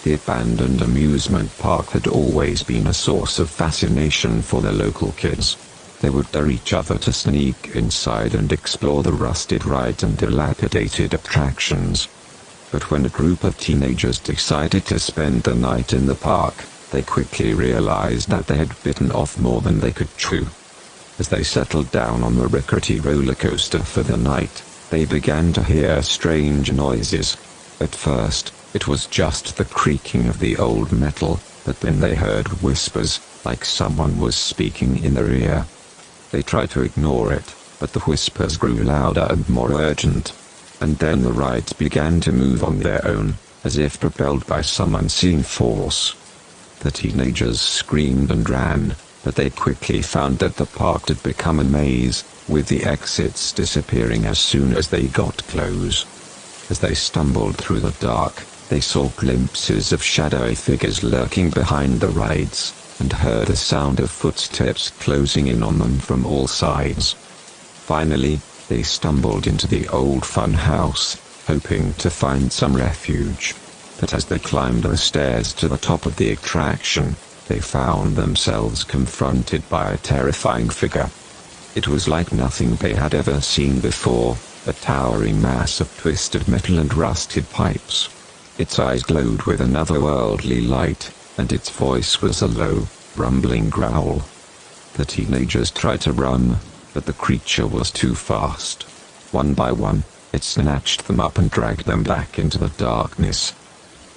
The abandoned amusement park had always been a source of fascination for the local kids. They would dare each other to sneak inside and explore the rusted rides and dilapidated attractions. But when a group of teenagers decided to spend the night in the park, they quickly realized that they had bitten off more than they could chew. As they settled down on the rickety roller coaster for the night, they began to hear strange noises. At first, it was just the creaking of the old metal, but then they heard whispers, like someone was speaking in their ear. They tried to ignore it, but the whispers grew louder and more urgent. And then the rides began to move on their own, as if propelled by some unseen force. The teenagers screamed and ran, but they quickly found that the park had become a maze, with the exits disappearing as soon as they got close. As they stumbled through the dark, they saw glimpses of shadowy figures lurking behind the rides, and heard the sound of footsteps closing in on them from all sides. Finally, they stumbled into the old fun house, hoping to find some refuge. But as they climbed the stairs to the top of the attraction, they found themselves confronted by a terrifying figure. It was like nothing they had ever seen before, a towering mass of twisted metal and rusted pipes. Its eyes glowed with an otherworldly light, and its voice was a low, rumbling growl. The teenagers tried to run, but the creature was too fast. One by one, it snatched them up and dragged them back into the darkness.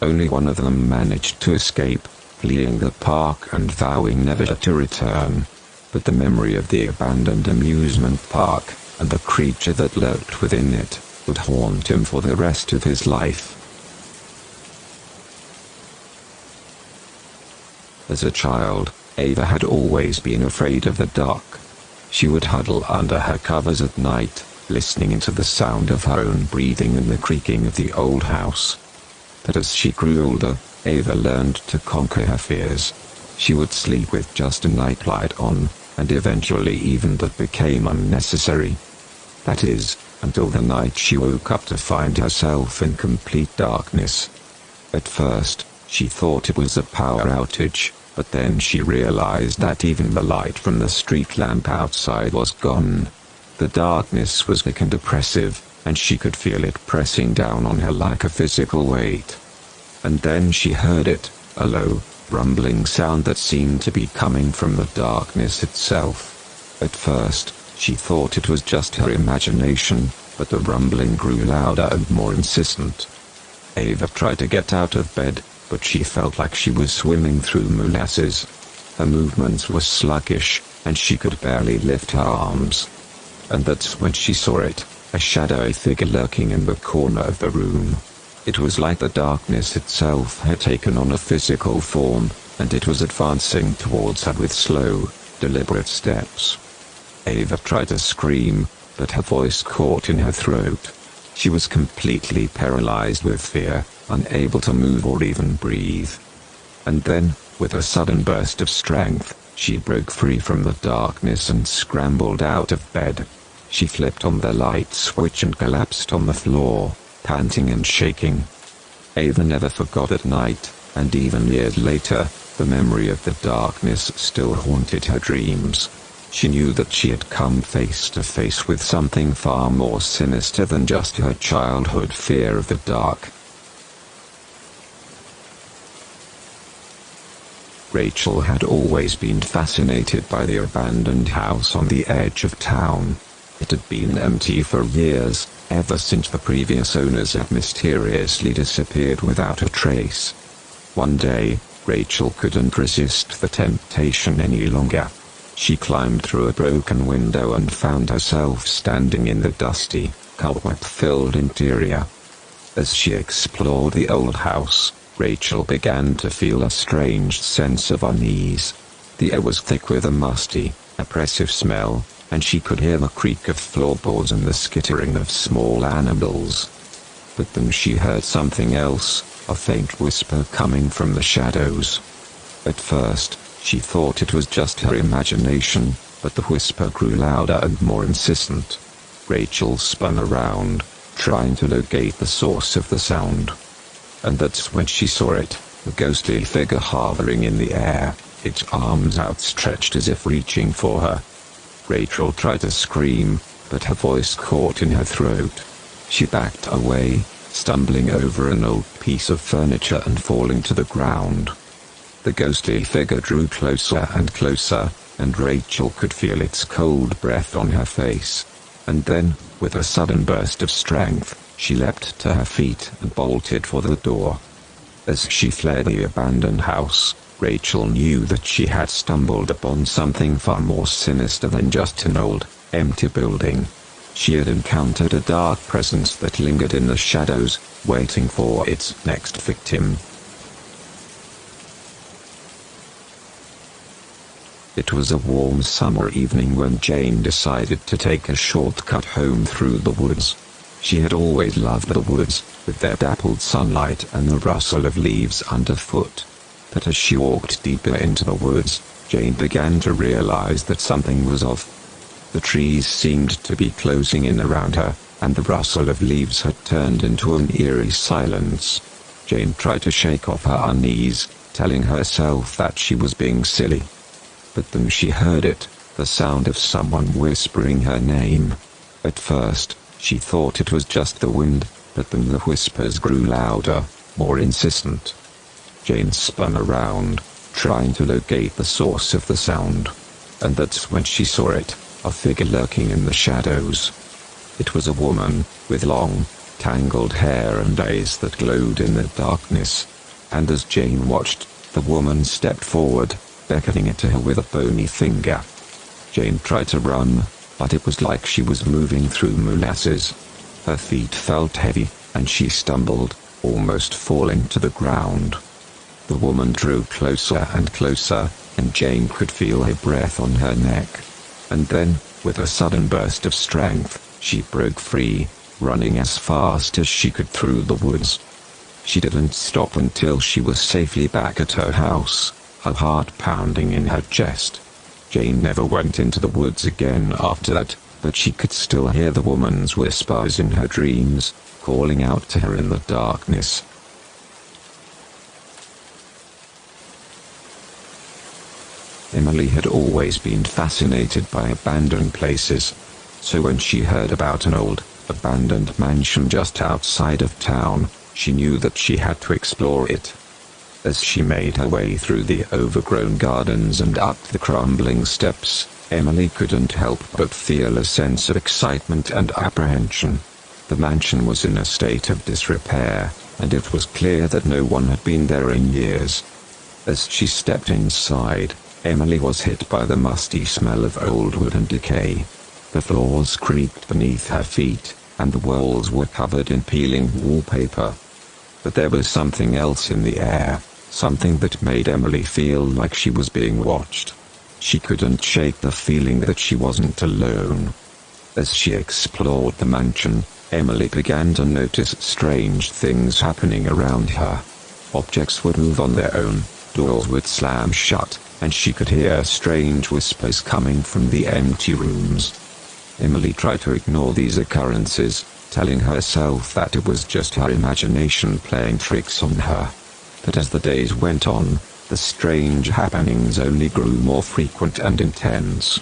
Only one of them managed to escape, fleeing the park and vowing never to return. But the memory of the abandoned amusement park, and the creature that lurked within it, would haunt him for the rest of his life. As a child, Ava had always been afraid of the dark. She would huddle under her covers at night, listening into the sound of her own breathing and the creaking of the old house. But as she grew older, Ava learned to conquer her fears. She would sleep with just a nightlight on, and eventually even that became unnecessary. That is, until the night she woke up to find herself in complete darkness. At first, she thought it was a power outage, but then she realized that even the light from the street lamp outside was gone. The darkness was thick and oppressive, and she could feel it pressing down on her like a physical weight. And then she heard it, a low, rumbling sound that seemed to be coming from the darkness itself. At first, she thought it was just her imagination, but the rumbling grew louder and more insistent. Ava tried to get out of bed, but she felt like she was swimming through molasses. Her movements were sluggish, and she could barely lift her arms. And that's when she saw it, a shadowy figure lurking in the corner of the room. It was like the darkness itself had taken on a physical form, and it was advancing towards her with slow, deliberate steps. Ava tried to scream, but her voice caught in her throat. She was completely paralyzed with fear, unable to move or even breathe. And then, with a sudden burst of strength, she broke free from the darkness and scrambled out of bed. She flipped on the light switch and collapsed on the floor, panting and shaking. Ava never forgot that night, and even years later, the memory of the darkness still haunted her dreams. She knew that she had come face to face with something far more sinister than just her childhood fear of the dark. Rachel had always been fascinated by the abandoned house on the edge of town. It had been empty for years, ever since the previous owners had mysteriously disappeared without a trace. One day, Rachel couldn't resist the temptation any longer. She climbed through a broken window and found herself standing in the dusty, cobweb-filled interior. As she explored the old house, Rachel began to feel a strange sense of unease. The air was thick with a musty, oppressive smell, and she could hear the creak of floorboards and the skittering of small animals. But then she heard something else, a faint whisper coming from the shadows. At first, she thought it was just her imagination, but the whisper grew louder and more insistent. Rachel spun around, trying to locate the source of the sound. And that's when she saw it, the ghostly figure hovering in the air, its arms outstretched as if reaching for her. Rachel tried to scream, but her voice caught in her throat. She backed away, stumbling over an old piece of furniture and falling to the ground. The ghostly figure drew closer and closer, and Rachel could feel its cold breath on her face. And then, with a sudden burst of strength, she leapt to her feet and bolted for the door. As she fled the abandoned house, Rachel knew that she had stumbled upon something far more sinister than just an old, empty building. She had encountered a dark presence that lingered in the shadows, waiting for its next victim. It was a warm summer evening when Jane decided to take a shortcut home through the woods. She had always loved the woods, with their dappled sunlight and the rustle of leaves underfoot. But as she walked deeper into the woods, Jane began to realize that something was off. The trees seemed to be closing in around her, and the rustle of leaves had turned into an eerie silence. Jane tried to shake off her unease, telling herself that she was being silly. But then she heard it, the sound of someone whispering her name. At first, she thought it was just the wind, but then the whispers grew louder, more insistent. Jane spun around, trying to locate the source of the sound. And that's when she saw it, a figure lurking in the shadows. It was a woman, with long, tangled hair and eyes that glowed in the darkness. And as Jane watched, the woman stepped forward, beckoning it to her with a bony finger. Jane tried to run, but it was like she was moving through molasses. Her feet felt heavy, and she stumbled, almost falling to the ground. The woman drew closer and closer, and Jane could feel her breath on her neck. And then, with a sudden burst of strength, she broke free, running as fast as she could through the woods. She didn't stop until she was safely back at her house, her heart pounding in her chest. Jane never went into the woods again after that, but she could still hear the woman's whispers in her dreams, calling out to her in the darkness. Emily had always been fascinated by abandoned places. So when she heard about an old, abandoned mansion just outside of town, she knew that she had to explore it. As she made her way through the overgrown gardens and up the crumbling steps, Emily couldn't help but feel a sense of excitement and apprehension. The mansion was in a state of disrepair, and it was clear that no one had been there in years. As she stepped inside, Emily was hit by the musty smell of old wood and decay. The floors creaked beneath her feet, and the walls were covered in peeling wallpaper. But there was something else in the air, something that made Emily feel like she was being watched. She couldn't shake the feeling that she wasn't alone. As she explored the mansion, Emily began to notice strange things happening around her. Objects would move on their own, doors would slam shut, and she could hear strange whispers coming from the empty rooms. Emily tried to ignore these occurrences, telling herself that it was just her imagination playing tricks on her. But as the days went on, the strange happenings only grew more frequent and intense.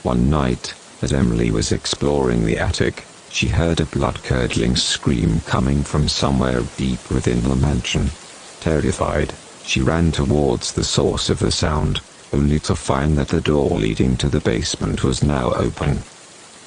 One night, as Emily was exploring the attic, she heard a blood-curdling scream coming from somewhere deep within the mansion. Terrified, she ran towards the source of the sound, only to find that the door leading to the basement was now open.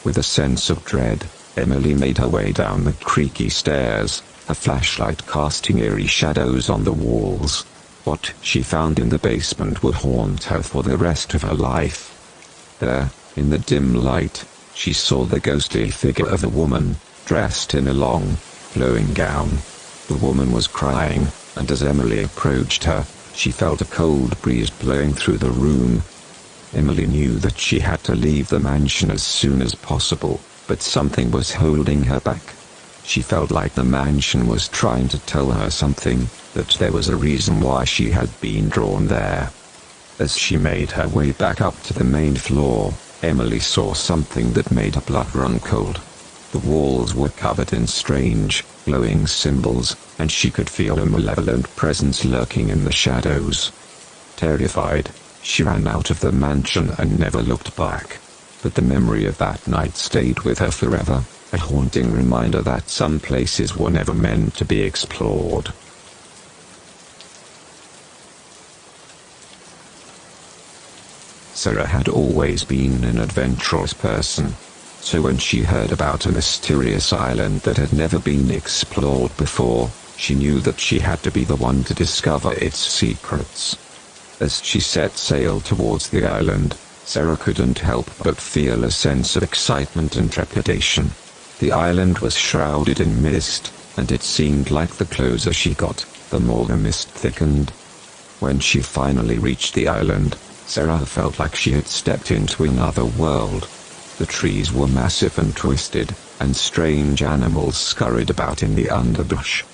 With a sense of dread, Emily made her way down the creaky stairs, her flashlight casting eerie shadows on the walls. What she found in the basement would haunt her for the rest of her life. There, in the dim light, she saw the ghostly figure of a woman, dressed in a long, flowing gown. The woman was crying, and as Emily approached her, she felt a cold breeze blowing through the room. Emily knew that she had to leave the mansion as soon as possible, but something was holding her back. She felt like the mansion was trying to tell her something, that there was a reason why she had been drawn there. As she made her way back up to the main floor, Emily saw something that made her blood run cold. The walls were covered in strange, glowing symbols, and she could feel a malevolent presence lurking in the shadows. Terrified, she ran out of the mansion and never looked back. But the memory of that night stayed with her forever, a haunting reminder that some places were never meant to be explored. Sarah had always been an adventurous person. So when she heard about a mysterious island that had never been explored before, she knew that she had to be the one to discover its secrets. As she set sail towards the island, Sarah couldn't help but feel a sense of excitement and trepidation. The island was shrouded in mist, and it seemed like the closer she got, the more the mist thickened. When she finally reached the island, Sarah felt like she had stepped into another world. The trees were massive and twisted, and strange animals scurried about in the underbrush.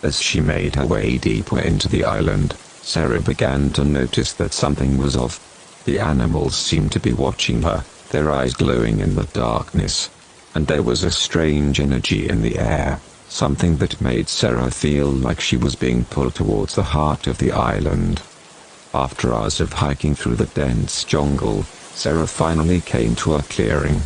As she made her way deeper into the island, Sarah began to notice that something was off. The animals seemed to be watching her, their eyes glowing in the darkness. And there was a strange energy in the air, something that made Sarah feel like she was being pulled towards the heart of the island. After hours of hiking through the dense jungle, Sarah finally came to a clearing.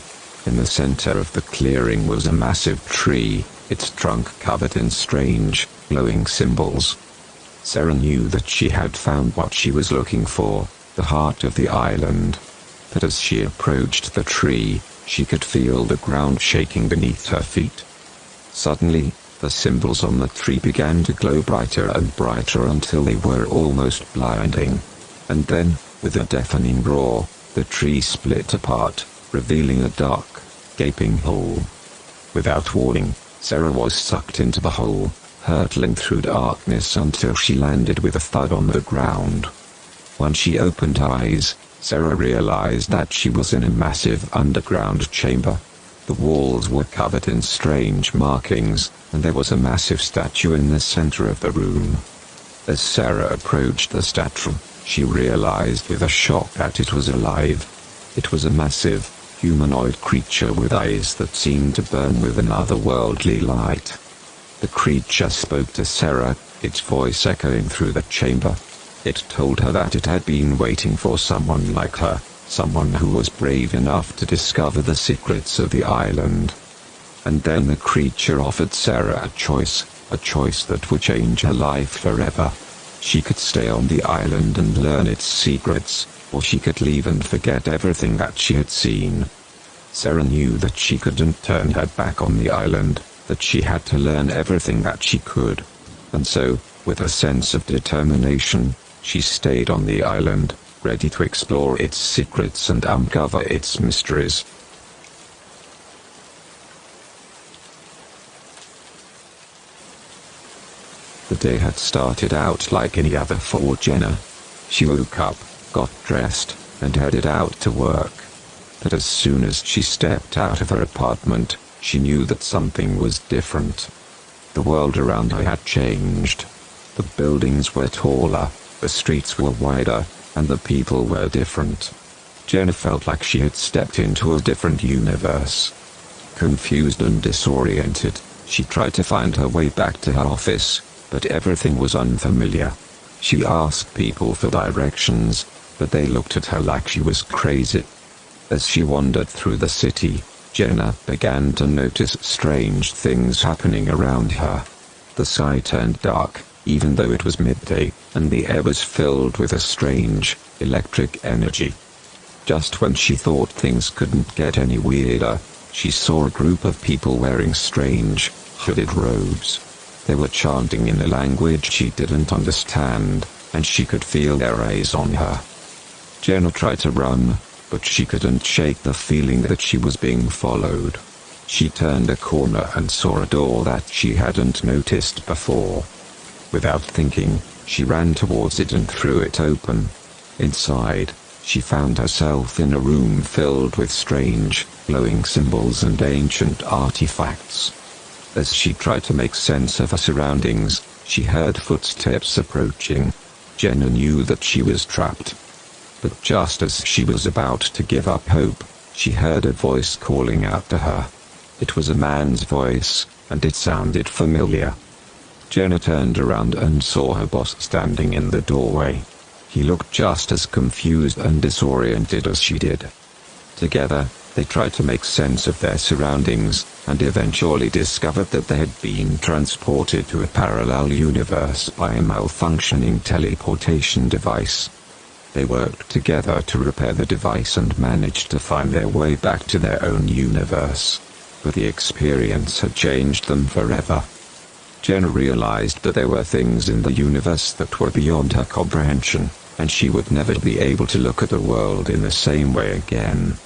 In the center of the clearing was a massive tree, its trunk covered in strange, glowing symbols. Sarah knew that she had found what she was looking for, the heart of the island. But as she approached the tree, she could feel the ground shaking beneath her feet. Suddenly, the symbols on the tree began to glow brighter and brighter until they were almost blinding. And then, with a deafening roar, the tree split apart, revealing a dark, gaping hole. Without warning, Sarah was sucked into the hole, hurtling through darkness until she landed with a thud on the ground. When she opened her eyes, Sarah realized that she was in a massive underground chamber. The walls were covered in strange markings, and there was a massive statue in the center of the room. As Sarah approached the statue, she realized with a shock that it was alive. It was a massive, humanoid creature with eyes that seemed to burn with an otherworldly light. The creature spoke to Sarah, its voice echoing through the chamber. It told her that it had been waiting for someone like her, someone who was brave enough to discover the secrets of the island. And then the creature offered Sarah a choice that would change her life forever. She could stay on the island and learn its secrets, or she could leave and forget everything that she had seen. Sarah knew that she couldn't turn her back on the island, that she had to learn everything that she could. And so, with a sense of determination, she stayed on the island, ready to explore its secrets and uncover its mysteries. The day had started out like any other for Jenna. She woke up, got dressed, and headed out to work. But as soon as she stepped out of her apartment, she knew that something was different. The world around her had changed. The buildings were taller, the streets were wider, and the people were different. Jenna felt like she had stepped into a different universe. Confused and disoriented, she tried to find her way back to her office, but everything was unfamiliar. She asked people for directions, but they looked at her like she was crazy. As she wandered through the city, Jenna began to notice strange things happening around her. The sky turned dark, even though it was midday, and the air was filled with a strange, electric energy. Just when she thought things couldn't get any weirder, she saw a group of people wearing strange, hooded robes. They were chanting in a language she didn't understand, and she could feel their eyes on her. Jenna tried to run, but she couldn't shake the feeling that she was being followed. She turned a corner and saw a door that she hadn't noticed before. Without thinking, she ran towards it and threw it open. Inside, she found herself in a room filled with strange, glowing symbols and ancient artifacts. As she tried to make sense of her surroundings, she heard footsteps approaching. Jenna knew that she was trapped. But just as she was about to give up hope, she heard a voice calling out to her. It was a man's voice, and it sounded familiar. Jenna turned around and saw her boss standing in the doorway. He looked just as confused and disoriented as she did. Together, they tried to make sense of their surroundings, and eventually discovered that they had been transported to a parallel universe by a malfunctioning teleportation device. They worked together to repair the device and managed to find their way back to their own universe. But the experience had changed them forever. Jenna realized that there were things in the universe that were beyond her comprehension, and she would never be able to look at the world in the same way again.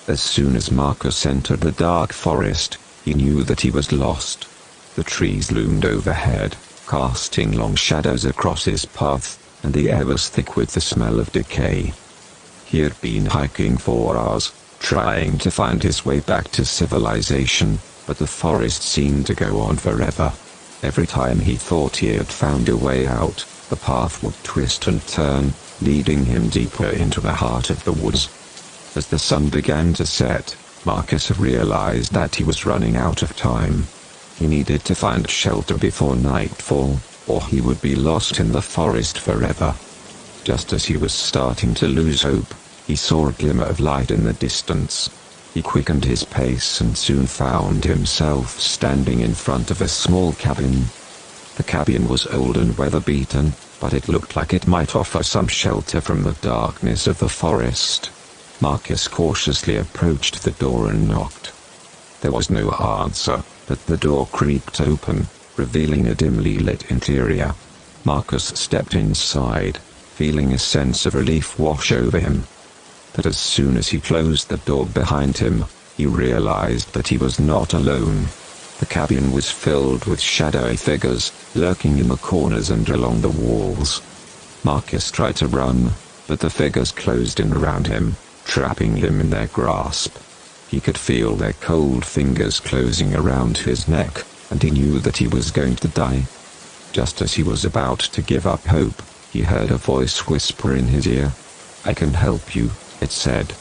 As soon as Marcus entered the dark forest, he knew that he was lost. The trees loomed overhead, casting long shadows across his path, and the air was thick with the smell of decay. He had been hiking for hours, trying to find his way back to civilization, but the forest seemed to go on forever. Every time he thought he had found a way out, the path would twist and turn, leading him deeper into the heart of the woods. As the sun began to set, Marcus realized that he was running out of time. He needed to find shelter before nightfall, or he would be lost in the forest forever. Just as he was starting to lose hope, he saw a glimmer of light in the distance. He quickened his pace and soon found himself standing in front of a small cabin. The cabin was old and weather-beaten, but it looked like it might offer some shelter from the darkness of the forest. Marcus cautiously approached the door and knocked. There was no answer, but the door creaked open, revealing a dimly lit interior. Marcus stepped inside, feeling a sense of relief wash over him. But as soon as he closed the door behind him, he realized that he was not alone. The cabin was filled with shadowy figures, lurking in the corners and along the walls. Marcus tried to run, but the figures closed in around him, trapping him in their grasp. He could feel their cold fingers closing around his neck, and he knew that he was going to die. Just as he was about to give up hope, he heard a voice whisper in his ear. "I can help you," it said.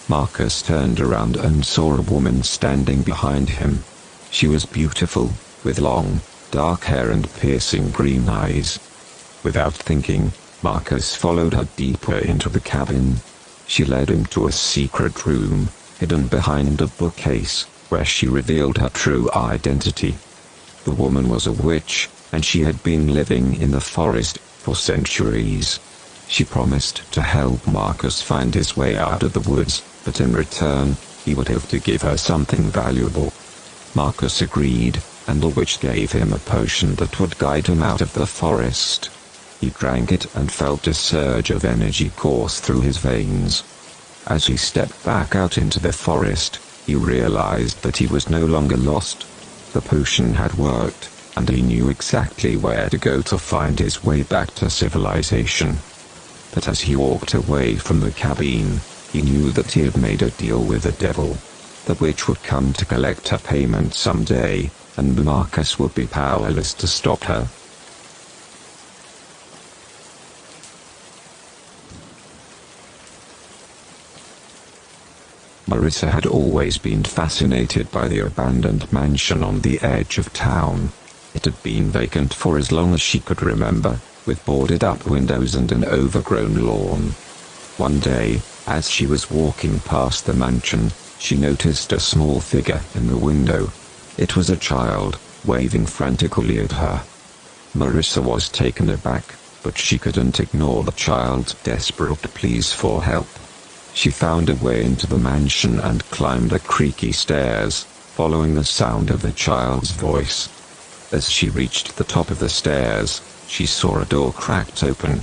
Marcus turned around and saw a woman standing behind him. She was beautiful, with long, dark hair and piercing green eyes. Without thinking, Marcus followed her deeper into the cabin. She led him to a secret room, hidden behind a bookcase, where she revealed her true identity. The woman was a witch, and she had been living in the forest for centuries. She promised to help Marcus find his way out of the woods, but in return, he would have to give her something valuable. Marcus agreed, and the witch gave him a potion that would guide him out of the forest. He drank it and felt a surge of energy course through his veins. As he stepped back out into the forest, he realized that he was no longer lost. The potion had worked, and he knew exactly where to go to find his way back to civilization. But as he walked away from the cabin, he knew that he had made a deal with the devil. The witch would come to collect her payment someday, and Marcus would be powerless to stop her. Marissa had always been fascinated by the abandoned mansion on the edge of town. It had been vacant for as long as she could remember, with boarded-up windows and an overgrown lawn. One day, as she was walking past the mansion, she noticed a small figure in the window. It was a child, waving frantically at her. Marissa was taken aback, but she couldn't ignore the child's desperate pleas for help. She found a way into the mansion and climbed the creaky stairs, following the sound of the child's voice. As she reached the top of the stairs, she saw a door cracked open.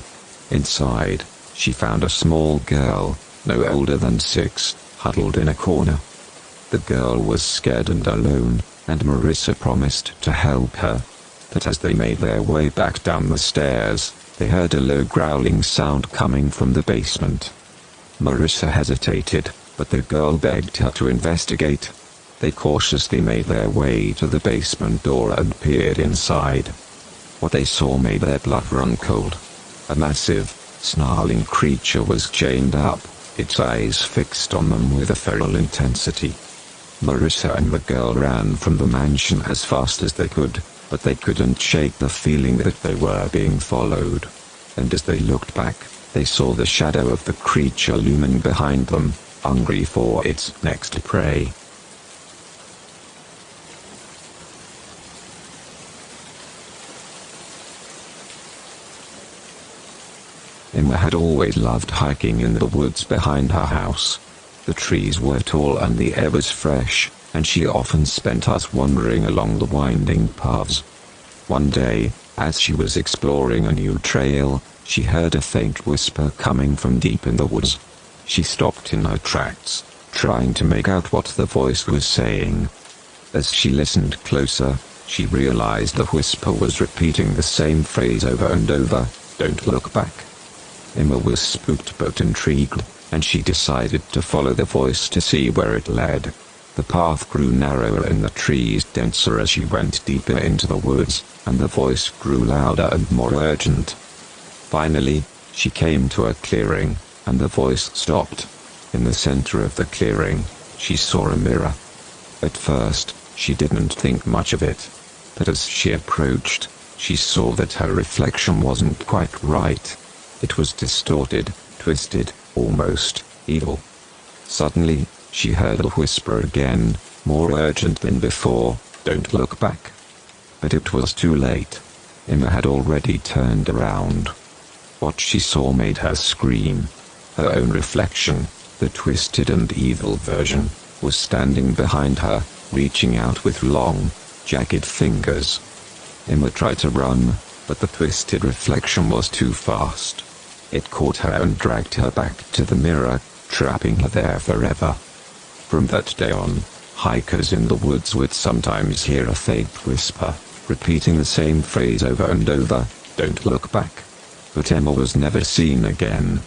Inside, she found a small girl, no older than 6, huddled in a corner. The girl was scared and alone, and Marissa promised to help her. But as they made their way back down the stairs, they heard a low growling sound coming from the basement. Marissa hesitated, but the girl begged her to investigate. They cautiously made their way to the basement door and peered inside. What they saw made their blood run cold. A massive, snarling creature was chained up, its eyes fixed on them with a feral intensity. Marissa and the girl ran from the mansion as fast as they could, but they couldn't shake the feeling that they were being followed. And as they looked back, they saw the shadow of the creature looming behind them, hungry for its next prey. Emma had always loved hiking in the woods behind her house. The trees were tall and the air was fresh, and she often spent us wandering along the winding paths. One day, as she was exploring a new trail, she heard a faint whisper coming from deep in the woods. She stopped in her tracks, trying to make out what the voice was saying. As she listened closer, she realized the whisper was repeating the same phrase over and over, "Don't look back." Emma was spooked but intrigued, and she decided to follow the voice to see where it led. The path grew narrower and the trees denser as she went deeper into the woods, and the voice grew louder and more urgent. Finally, she came to a clearing, and the voice stopped. In the center of the clearing, she saw a mirror. At first, she didn't think much of it. But as she approached, she saw that her reflection wasn't quite right. It was distorted, twisted, almost evil. Suddenly, she heard a whisper again, more urgent than before, "Don't look back." But it was too late. Emma had already turned around. What she saw made her scream. Her own reflection, the twisted and evil version, was standing behind her, reaching out with long, jagged fingers. Emma tried to run, but the twisted reflection was too fast. It caught her and dragged her back to the mirror, trapping her there forever. From that day on, hikers in the woods would sometimes hear a faint whisper, repeating the same phrase over and over, "Don't look back." But Emma was never seen again.